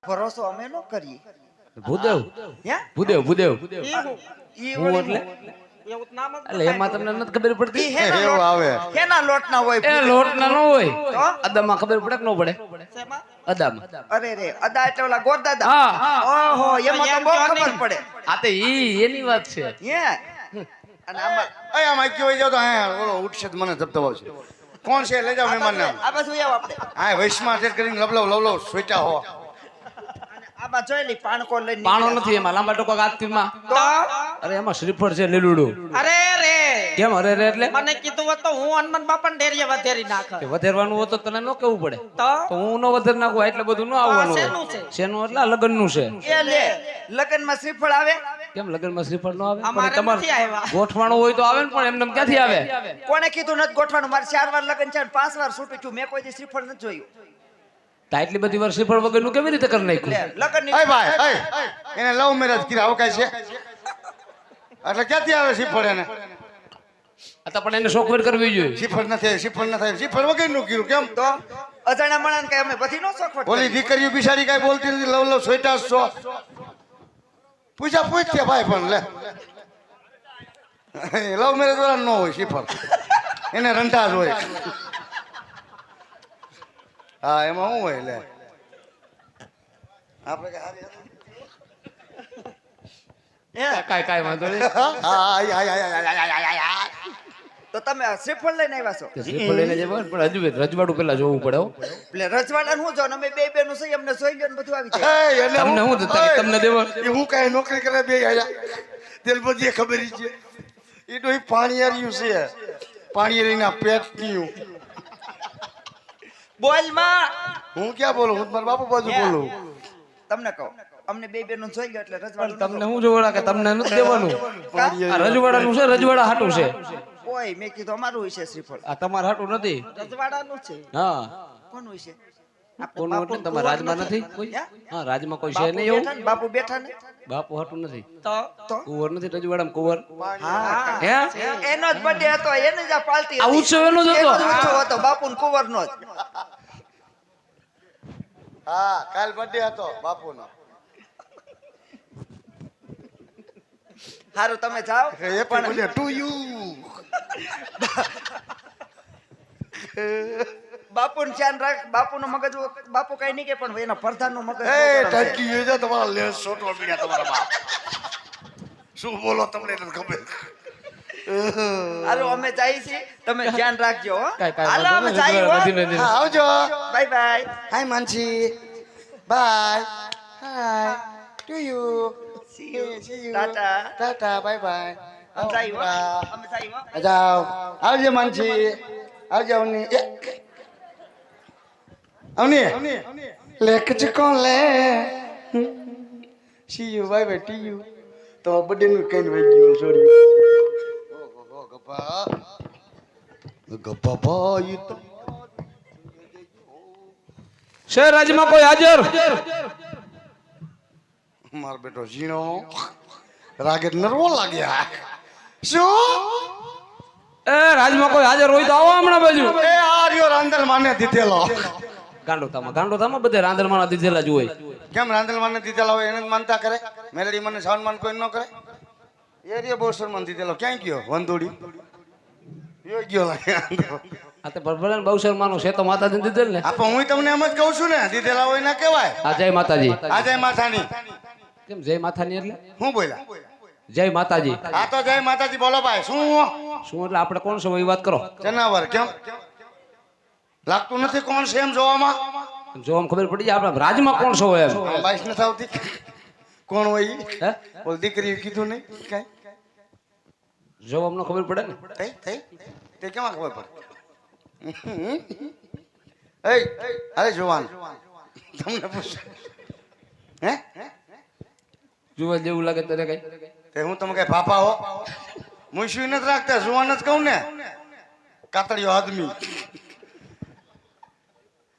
ભરોસો અમે નો કરીએ ભૂદેવ હે ભૂદેવ ભૂદેવ ઈ હું વળી એટલે એટલે એમાં તમને નથી ખબર પડતી ઈ હેના એવું આવે. હેના લોટ ના હોય એ લોટ ના ન હોય તો? અદામાં ખબર પડે કે ન પડે શેમાં? અદામાં અરે રે અદા એટલે ઓલા ગોરદાદા હા ઓહો એમાં તો બહુ ખબર પડે આ તો ઈ એની વાત છે હે અને આમાં અહીંયા માઈક હોય જાવ તો અહીંયા ઓલો ઉઠશે તો મને ધબધબાવશે. કોણ છે લઈ જાઓ મહેમાન નામ. આ બાજુ આવો આપણે હા વૈશ્વમાં સેટ કરીને લવલવ સોઈટા હો. આમાં જોઈ લી પાણકો લઈને પાણો નીકળ્યા. નથી એમાં લાંબા ટોકા ગાતમાં તો અરે એમાં શ્રીફળ છે લીલુડું અરે રે કેમ અરે રે એટલે મને કીધું હોત તો હું હનુમાન બાપા ડેરીએ વધેરી નાખ કે વધેરવાનું હોય તો તને ન કેવું પડે તો તો હું ન વધેર નાખું એટલે બધું ન આવવાનું શેનું હોય છે? શેનું એટલે લગ્ન નું છે એ લે લગનમાં શ્રીફળ આવે કેમ લગ્ન માં શ્રીફળ ન આવે અમારે પણ નથી આવ્યા. ગોઠવાણું હોય તો આવે ને પણ એમને ક્યાંથી આવે કોને કીધું નથી ગોઠવાનું મારે 4 વાર લગન છે 5 વાર છૂટું છું મેં કોઈ દી શ્રીફળ નથી જોયું તા એટલી બધી વાર શ્રીફળ વગર નું કેવી રીતે કરી લે નાખ્યું લગન અય ભાઈ અય એને લવ મેરેજ કર્યા આવું કાંઈ છે એટલે ક્યાંથી આવે શ્રીફળ એને આ તો પણ એને શોખવેર કરવી જોઈએ શ્રીફળ નથી શ્રીફળ ન થાય શ્રીફળ વગરનું કર્યું કેમ તો અજાણ્યા માણસ કે અમે બધી નો શોખવટ ઓલી દીકરીઓ બિચારી કાંઈ બોલતી નથી લવ સોઈટા છો પૂછ્યા ભાઈ પણ લે લવ મેરેજ વાળા ન હોય શ્રીફળ એને રંટા જ હોય હા એમાં શું હોય લે આપણે કાંઈ વાંધો નહીં તો તમે આ શ્રીફળ લઈને આવ્યા છો કે શ્રીફળ લઈને જવાનું પણ હજુ રજવાડું પેલા જોવું પડે હો. એટલે રજવાડાનું હું જો ને અમે બે બેનું છે અમને જોઈ લ્યો ને બધું આવી જાય તમને હું તમને દેવો હું કઈ નોકરી કરે બે આયા તેલ બધી ખબર છે એ તો પાણી આર્યું છે પાણી આરીના પેટ પીયું બોલ માં હું ક્યાં બોલું હું મારા બાપુ બાજુ બોલું તમને કહું અમને બે બેનું જોઈ લ્યો એટલે રજવાડું તમને હું જોવાડા કે તમને નથી દેવાનું આ રજવાડાનું છે રજવાડા હાટું છે કોઈ મેં કીધું અમારું હોય છે શ્રીફળ આ તમારે હાટું નથી રજવાડાનું છે હા કોનું હોય છે કોનું એટલે તમારા રાજમાં નથી કોઈ હા રાજમાં કોઈ છે નહીં એવું બાપુ બેઠા ને બાપુ હાટું નથી તો કુંવર નથી રજવાડામાં કુંવર હા હે એનો જ બર્થડે હતો એને જ આ પાર્ટી આ ઉત્સવ એનો જ હતો? હતો બાપુ ને કુંવર નો જ હા કાલ બર્થડે હતો બાપુનો સારું તમે જાઓ હેપી બર્થડે ટુ યુ બાપુ ને ધ્યાન રાખ બાપુ નું મગજ બાપુ કઈ નહીં કે પણ એના પ્રધાન નું મગજ એ ટકી એ જો તમારા લેસ શોટો પીડ્યા તમારા બાપ શું બોલો તમને નથી ખબર હાલો અમે જઈએ છીએ તમે ધ્યાન રાખજો હો કાંઈ હાલો અમે વાંધો જઈએ નહીં, નથી, નથી. હા આવજો bye bye hi Mansi bye hi to you see you tata tata bye bye અમે જઈએ હો અમે જઈએ હો જાઓ આવજો માનસી આવજો અવની અવની લેખ ચકો લે C you bye bye T U તો બર્થડે નું કઈ વઈ ગયું સોરી ઓહો ગપ્પા ગપ્પા ભાઈ તો છે રાજમાં કોઈ હાજર મારો બેટો ઝીણો રાગે નરવો લાગ્યા શું એ રાજમાં કોઈ હાજર હોય તો આવો હમણાં બાજુ એ આર્યો રાંદલ માને દીધેલો ગાંડોતામાં બધે રાંદરમાના દીધેલા જ હોય કેમ રાંદલ માને દીધેલા હોય એને જ માનતા કરે મેલડી મને સન્માન કોઈ ન કરે એ રે બહુ સન્માન દીધેલો ક્યાં ગયો વંદોડી યો ગયો આ તો ભલે બહુ શર્માનું છે તો માતાજી દીધેલ ને આપો હું તમને એમ જ કહું છું ને દીધેલા હોય ના કહેવાય આ જય માતાજી આજે માથાની કેમ જય માતાની એટલે હું બોલ્યા જય માતાજી આ તો જય માતાજી બોલો ભાઈ શું શું એટલે આપણે કોણ છો એ વાત કરો જનાવર કેમ લાગતું નથી કોણ છે એમ જોવામાં જો આમ ખબર પડી જાય આપણા રાજમાં કોણ છો એમ બાઈસ નથી આવતી કોણ હોય ઈ? હે બોલ દીકરી કીધું નહીં કઈ જો અમને ખબર પડે ને થઈ થઈ તે કેમાં ખબર પડે એ અરે જવાન તમને પૂછ હે જોવા જેવું લાગે તને કઈ તે હું તમે કઈ ફાફા હો મુશ્વી નથી રાખતા જુવાન જ કહું ને કાતડીઓ આદમી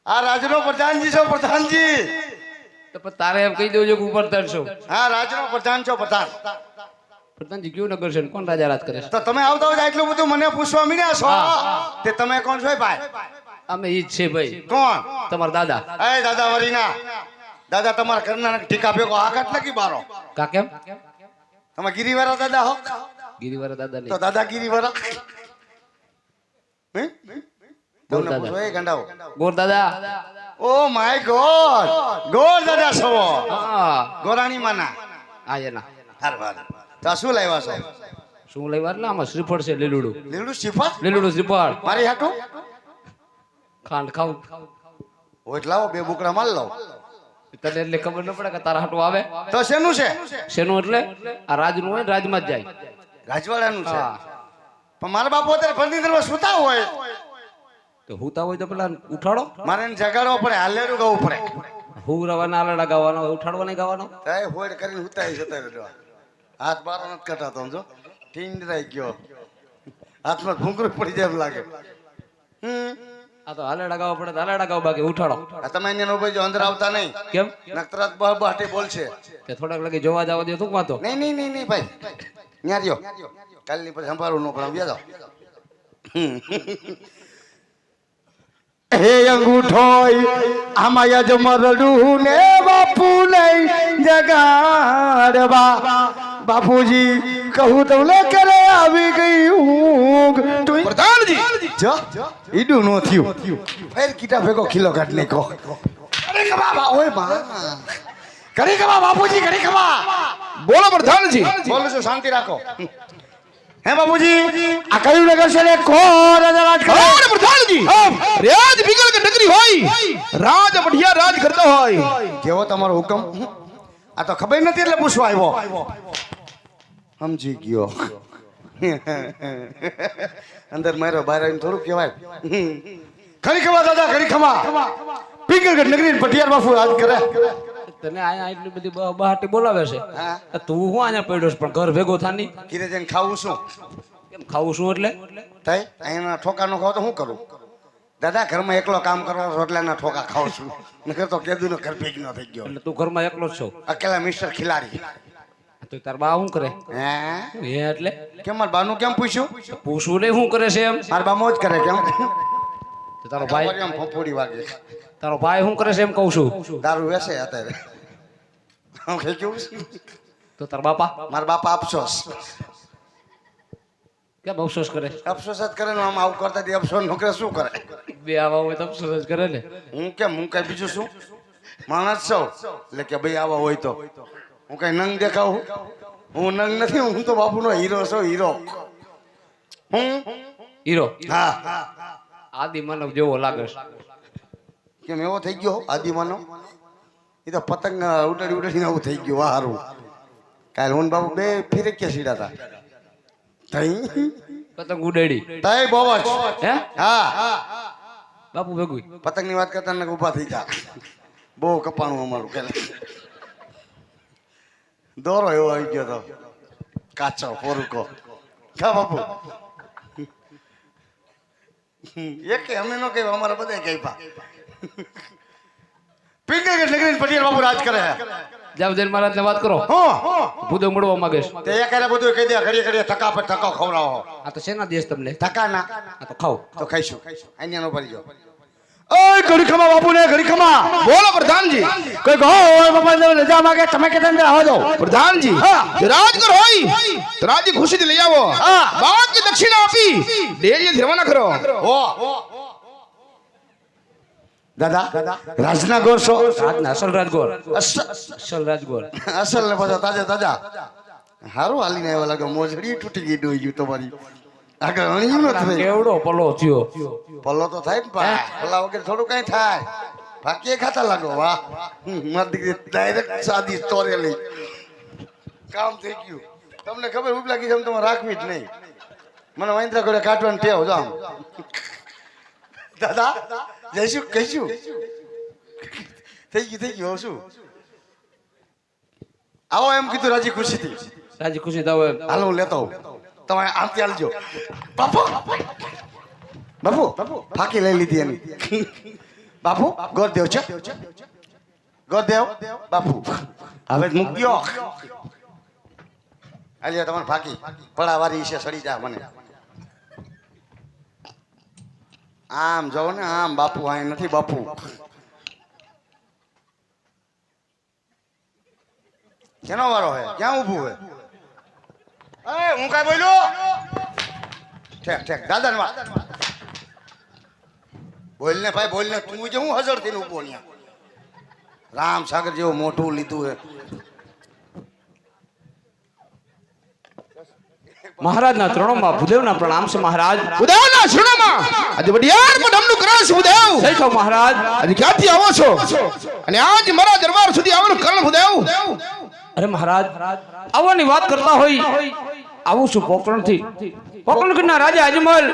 આ રાજનો પ્રધાનજી છો પ્રધાનજી તો પણ તારે એમ કહી દેવું કે ઉપર તરશો હા રાજનો પ્રધાન છો પ્રધાન પ્રધાનજી કયું નગર છે ને કોણ રાજા રાજ કરે છે તો તમે આવતા હોય એટલું બધું મને પૂછવા મીડ્યા છો તે તમે કોણ છો ભાઈ અમે ઈ જ છે ભાઈ કોણ તમારા દાદા એ દાદા વરીના દાદા તમારા ઘરના ટીકા ભેગો આ કાટલા કી બારો કા કેમ તમે ગિરિવાળા દાદા હો ગિરિવાળા દાદા તો નહીં દાદા ગિરિવાળા હે ગોર તમને દાદા. પૂછો એ ગંડાઓ ગોર દાદા ઓ માય ગોડ ગોર દાદા સવો હા ગોરાણી માના આ એના હાર વાર તો આ શું લાવ્યા છો શું લેવા એટલે આમાં શ્રીફળ છે લીલુડું લીલું શ્રીફળ લીલુડું શ્રીફળ મારી હાટું ખાંડ ખાવ ઓટ લાવો બે બુકડા માલ લાવો તને એટલે ખબર ન પડે કે તારા હાટું આવે તો શેનું છે શેનું એટલે આ રાજનું હોય ને રાજમાં જ જાય રાજવાડાનું છે હા પણ મારા બાપુ અત્યારે ફર્નિચરમાં સુતા હોય તો હુતા હોય તો પેલા ઉઠાડો મારે એને જગાડવો પડે હાલેરું ગાવું પડે હું રવાના આલડા ગાવાનો ઉઠાડવા નહીં ગાવાનો તાય હોડ કરીને હુતાય જતા રહ્યો હાથ બારો નથી કટાતો સમજો ટીંડરાઈ ગયો હાથમાં ઘૂંઘરું પડી જાય એમ લાગે આ તો હાલડા ગાવા પડે તો હાલડા ગાવ બાકી ઉઠાડો આ તમે એને ભાઈ અંદર આવતા નહીં કેમ નકતરાત બાટે બોલશે કે થોડાક લગી જોવા જવા દે તું વાતો નહીં નહીં નહીં નહીં ભાઈ ન્યા રહ્યો કાલની પછી સંભાળવું ન પડે વ્યા હે અંગૂઠોય આમાં યજમરડું ને બાપુ નહીં જગાડવા બાપુજી કહું તમને કરે આવી ગઈ ઊંઘ પ્રધાનજી જો ઈડું નો થયું ફેર કીટા ભેગો ખીલો કાઢ ને કહો અરે કબા ઓય બા કરી કબા બાપુજી કરી કબા બોલો પ્રધાનજી બોલો છો શાંતિ રાખો હે બાપુજી આ કયું નગર છે ને કોણ રાજ કરે અરે પ્રધાનજી રાજ વિગલ કે નગરી હોય રાજ બઢિયા રાજ કરતો હોય કેવો તમારો હુકમ આ તો ખબર નથી એટલે પૂછવા આવ્યો સમજી ગયો અંદર મારો બહાર આવીને થોડું કહેવાય ખરી ખમા દાદા ખરી ખમા પિંગલગઢ નગરી પટિયાર બાપુ રાજ કરે તને અહીંયા એટલી બધી બહાટી બોલાવે છે હા તું હું અહીંયા પડ્યો છે પણ ઘર ભેગો થાની ઘીરે જઈને ખાવું શું કેમ ખાવું શું એટલે થાય અહીંના ઠોકા નો ખાવ તો શું કરું દાદા ઘરમાં એકલો કામ કરવા રોટલાના ઠોકા ખાવ છું નકર તો કેદુનો ઘર ભેગી નો થઈ ગયો એટલે તું ઘરમાં એકલો જ છો અકેલા મિસ્ટર ખિલાડી તો તાર બા શું કરે હે એ એટલે કેમ મારા બાનું કેમ પૂછ્યું પૂછવું નહીં શું કરે છે એમ મારા બા મોજ કરે કેમ તો તારો ભાઈ એમ ફફોડી વાગે તારો ભાઈ શું કરે છે એમ કહું છું દારૂ વેસે અત્યારે હું કઈ કેવું તો તાર બાપા મારા બાપા અફસોસ કેમ અફસોસ કરે અફસોસ જ કરે ને આમ આવું કરતા તે અફસોસ નો કરે શું કરે બે આવા હોય તો અફસોસ જ કરે ને હું કેમ હું કઈ બીજું શું માણસ છો એટલે કે ભાઈ આવા હોય તો હું કઈ નંગ દેખાવું હું નંગ નથી હું તો બાપુનો હીરો છું હીરો હું હીરો હા આદિ માનવ જેવો લાગે છે કેમ એવો થઈ ગયો આદિમાનો એ તો પતંગ ઉડાડી ઉડાડીને આવું થઈ ગયું હારું કાલે હું ને બાપુ બે ફિરે ક્યાં સીડા હતા તઈ પતંગ ઉડાડી તઈ બહુ જ હે હા બાપુ ભેગું પતંગની વાત કરતા ને ઊભા થઈ જા બહુ કપાણું અમારું કે દોરો એવો આવી ગયો તો કાચો પોરુકો કા બાપુ એક અમે નો કહ્યું અમારા બધા કહ્યા પિંગલગઢ નગરી પટિયાર બાપુ રાજ કરે જાવ જઈને મહારાજ ને વાત કરો હું ભૂદો મળવા માંગે છે તે એક બધું કહી દે ઘડીએ ઘડીએ થકા પર થકો ખવડાવો આ તો શેના દેશ તમને થકા ના આ તો ખાવ તો ખાઈશું અહીંયા નો ભરી જાઓ ઓય ઘડી ખમા બાપુ ને ઘડી ખમા બોલો પ્રધાનજી કોઈ કહો ઓય બાપા ને રજા માંગે તમે કે અંદર આવો દો પ્રધાનજી રાજગર હોય તો રાજ્ય ખુશીથી લઈ આવો બાદ કે દક્ષિણા આપી ડેરીએ રવાના કરો ઓ દાદા રાજના ગોર છો રાજના અસલ રાજગોર અસલ રાજગોર અસલ ને પાછા તાજા તાજા હારું હાલીને આવ્યા લાગે મોજડી તૂટી ગઈ ડોઈ ગયું તમારી આગળ અણ્યું ન થાય કેવડો પલો થયો પલ્લો તો થાય ને પા પલ્લા વગર થોડું કઈ થાય ભાગ્યે ખાતા લાગો વાહ મારી દીકરી ડાયરેક્ટ સાદી તોરેલી કામ થઈ ગયું તમને ખબર ભૂખ લાગી છે તમે રાખવી જ નહીં મને મહિન્દ્રા ઘરે કાઢવાની ટેવ જો આમ દાદા જઈશું કહીશું થઈ ગયું શું આવો એમ કીધું રાજી ખુશીથી રાજી ખુશી થાવ એમ હાલો હું લેતો આવું તમે આમથી હાલજો બાપુ બાપુ ફાકી લઈ લીધી એની બાપુ ગોરદેવ છે ગોરદેવ બાપુ હવે મૂક્યો હાલ્યો તમારે ફાકી પડાવારી છે સડી જા મને આમ જાઓ ને આમ બાપુ અહીં નથી બાપુ કેનો વારો હે ક્યાં ઊભું હે એ હું કાઈ બોલ્યો ઠેક ઠેક દાદા વાત બોલ ને ભાઈ બોલ ને તું જે હું હજર થઈને ઊભો ન્યા રામ સાગર જેવું મોટું લીધું હે મહારાજના ચરણોમાં ભૂદેવના પ્રણામ છે મહારાજ. ભૂદેવના શરણોમાં આજે વડિયાર પર ડમનું કરાશ ભૂદેવ. જય છો મહારાજ. આજે ક્યાંથી આવો છો અને આજ મારા દરબાર સુધી આવવાનું કારણ ભૂદેવ? અરે મહારાજ આવવાની વાત કરતા હોય આવું છું પોકરણથી. પોકરણગઢના રાજા અજમલ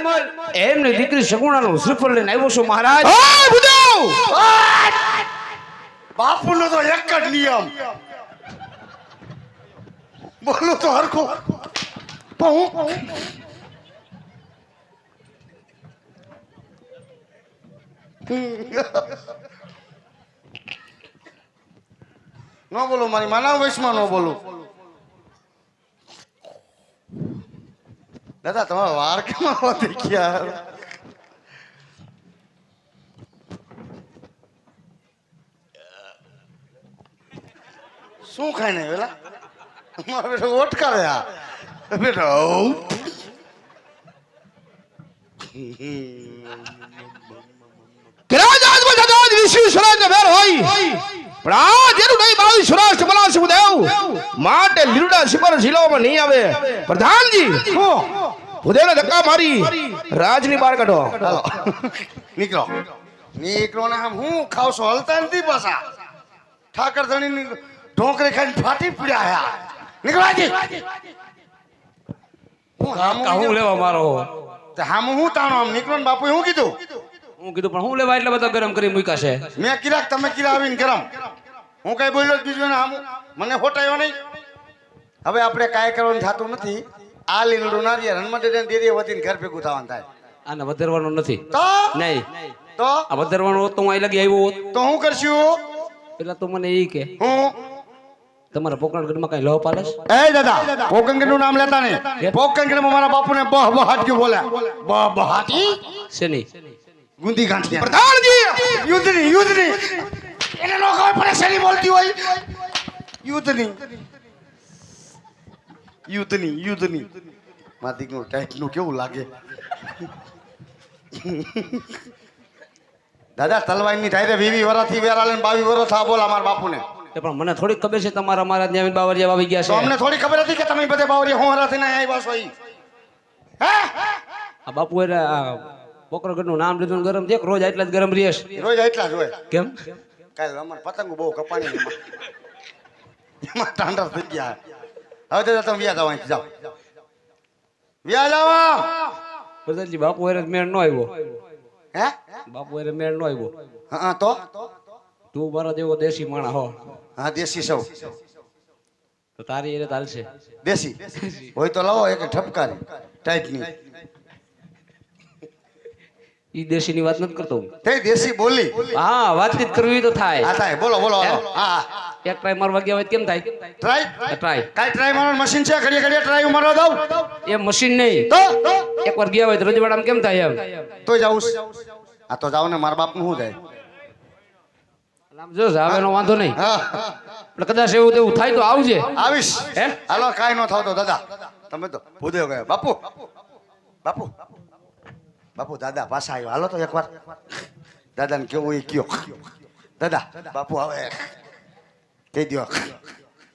એમની દીકરી સગુણાનું શ્રીફળ લઈને આવ્યો છું મહારાજ. હા ભૂદેવ. બાપુનો તો એક જ નિયમ બોલો તો હરખો નો બોલો મારી માનવ વૈશમાં નો બોલો દાદા તમારા વાર કેમાં વધી ગયા શું ખાઈને વેલા મારો બેટો ઓટકારે આ બેટો કે રાજ બધાજ વિશ્વ સ્વરાજ ભેર હોય પણ આ જેનું નહીં 22 સ્વરાજ બલાશે ભૂદેવ માટે લીલુડા સિપર જિલ્લામાં નહીં આવે. પ્રધાનજી ભૂદેવને ધક્કા મારી રાજની બહાર કાઢો. હાલો નીકળો નીકળો ને આમ હું ખાવશો હલતા નથી પાછા ઠાકર ધણીની ઢોકરી ખાઈને ફાટી પડ્યા હે નીકળો આજી હું લેવા મારો તે હામું હું તાણો આમ નીકળો ને બાપુએ હું કીધું હું કીધું પણ હું લેવા એટલે બધા ગરમ કરી મૂક્યા છે. મેં કીધા તમે કીધા આવીને ગરમ હું કઈ બોલ્યો જ બીજું ને હામું મને હોટાયો નહીં હવે આપણે કાંઈ કરવાનું થતું નથી આ લીલડું ના દે હનુમાન દેરી વધીને ઘર ભેગું થવાનું થાય આને વધારવાનું નથી તો નહીં તો આ વધારવાનું હોત તો હું અહીં લગી આવ્યો હોત. તો હું કરશું પેલા તો મને એ કે હું તમારા પોકરણગઢમાં કઈ લો પાલસ એ દાદા પોકંગડ નું નામ લેતા નહીં પોકંગડ માં મારા બાપુને બહ બહાટ્યું બોલ્યા બહ બહાટી શેની ગુંદી ગાંઠિયા પ્રધાનજી યુદ્ધની એને નો ખબર પડે શેની બોલતી હોય યુદ્ધની માથી નું ટાઈટ નું કેવું લાગે દાદા તલવાઈની ટાઈરે 20 વર્ષથી વેરા લઈને 22 વર્ષ થા બોલા મારા બાપુને તે પણ મને થોડી ખબર છે તમારા મારા ત્યાં બાવરિયા આવી ગયા તો છે. અમને થોડી ખબર હતી કે તમે બધે બાવરી હું હરાથી ના આવ્યા છો ઈ હે આ બાપુ એને આ પોકરણગઢનું નામ લીધું ને ગરમ છે રોજ આટલા જ ગરમ રહીશ. રોજ એટલા જ હોય કેમ કાલ અમાર પતંગ બહુ કપાણી એમાં ટાંડર થઈ ગયા હવે તો તમે વ્યા જાવ અહીંથી જાઓ વ્યા જાવ પ્રધાનજી બાપુ એને મેળ નો આવ્યો. હે બાપુ એને મેળ નો આવ્યો. હા તો તું મારા જેવો દેશી માણા હો હા દેશી સૌ તો તારી એને ચાલશે. દેશી હોય તો લાવો એક ઠપકારી ટાઈટની ઈ દેશીની વાત નથી કરતો હું. તે દેશી બોલી હા વાતચીત કરવી તો થાય. હા થાય બોલો બોલો હાલો. હા એક ટ્રાય મારવા ગયા હોય તો કેમ થાય? ટ્રાય ટ્રાય કાઈ ટ્રાય મારવાનું મશીન છે ઘડીએ ઘડીએ ટ્રાય મારવા દઉં એ મશીન નહીં. તો એકવાર ગયા હોય તો રજવાડામાં કેમ થાય એમ? તો જાઉં આ તો જાવ ને મારા બાપ નું શું જાય આમ જો હવે નો વાંધો નહીં. હા એટલે કદાચ એવું તેવું થાય તો આવજે. આવીશ હે? હાલો કાઈ નો થાવ તો દાદા તમે તો ભૂદેવ ગયા બાપુ બાપુ બાપુ દાદા પાછા આવ્યો હાલો તો એકવાર દાદાને કેવું એ કયો દાદા બાપુ આવે કહી દો